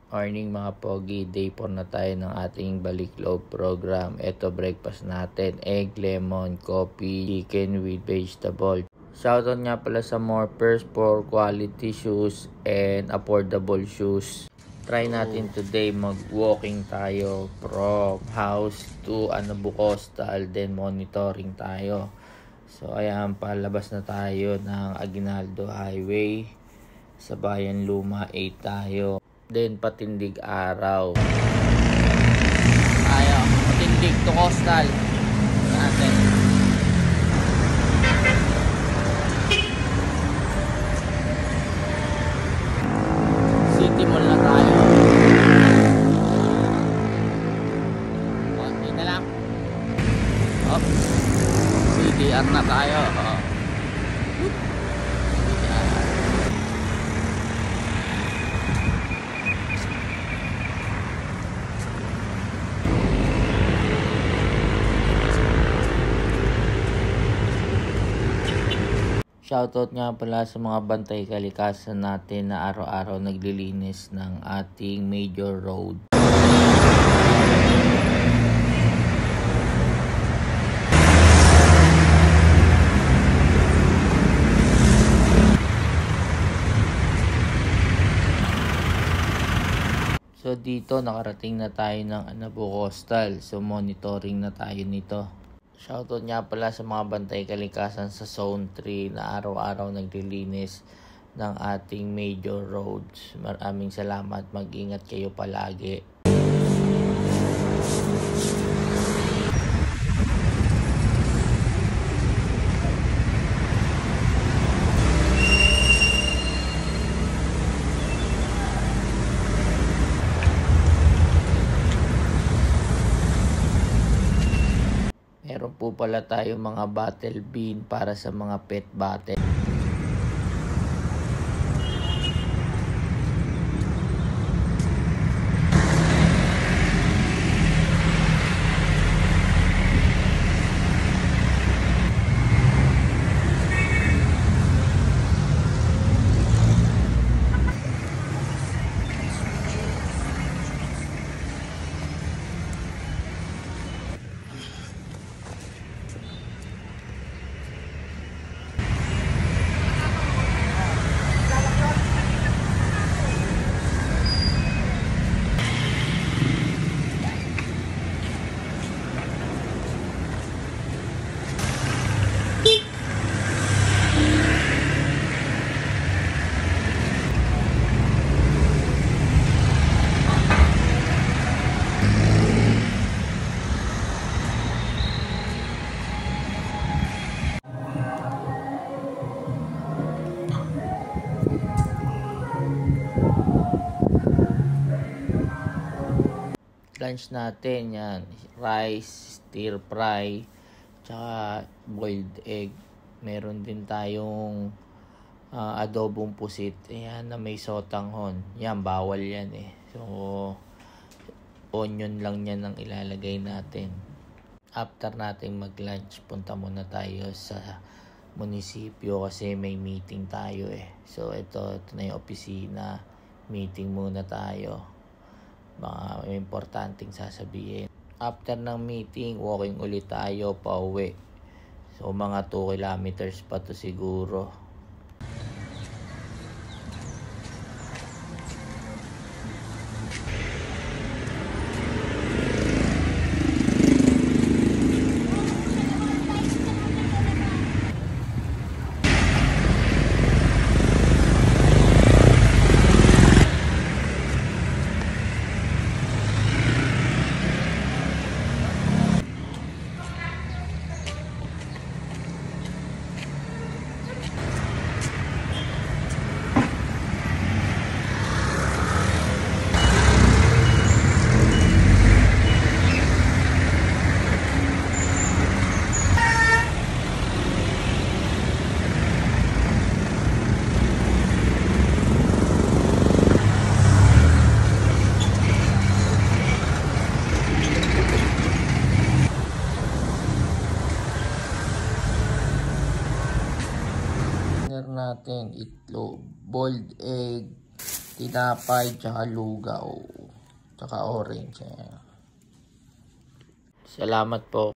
Morning mga pogi, day 4 na tayo ng ating balik loob program. Ito breakfast natin, egg, lemon, coffee, chicken with vegetable. Shoutout nga pala sa Morpers for quality shoes and affordable shoes. Try natin today mag-walking tayo from house to Coastal, then monitoring tayo. So ayan, palabas na tayo ng Aguinaldo Highway. Sa Bayan Luma 8 tayo. Then Patindig Araw. Tayo, Patindig to Coastal natin. City Mall na tayo. Konti na lang. Oh, CDR na tayo. Oh. Shoutout nga pala sa mga bantay kalikasan natin na araw-araw naglilinis ng ating major road. So dito nakarating na tayo ng Coastal. So monitoring na tayo nito. Shoutout nga pala sa mga bantay kalikasan sa Zone 3 na araw-araw naglilinis ng ating major roads. Maraming salamat. Mag-ingat kayo palagi. Meron po pala tayo mga bottle bean para sa mga pet bottle. Lunch natin yan, rice, stir fry, tsaka boiled egg. Meron din tayong adobong pusit, ayan, na may sotanghon. Yan, bawal yan eh. So onion lang yan ang ilalagay natin. After natin mag lunch, punta muna tayo sa munisipyo kasi may meeting tayo eh. So ito na yung opisina, meeting muna tayo. Mga importanteng sasabihin. After ng meeting, walking ulit tayo pa uwi. So mga 2 kilometers pa to siguro. natin itlog, boiled egg, tinapay, tsaka lugaw, tsaka orange. Salamat po.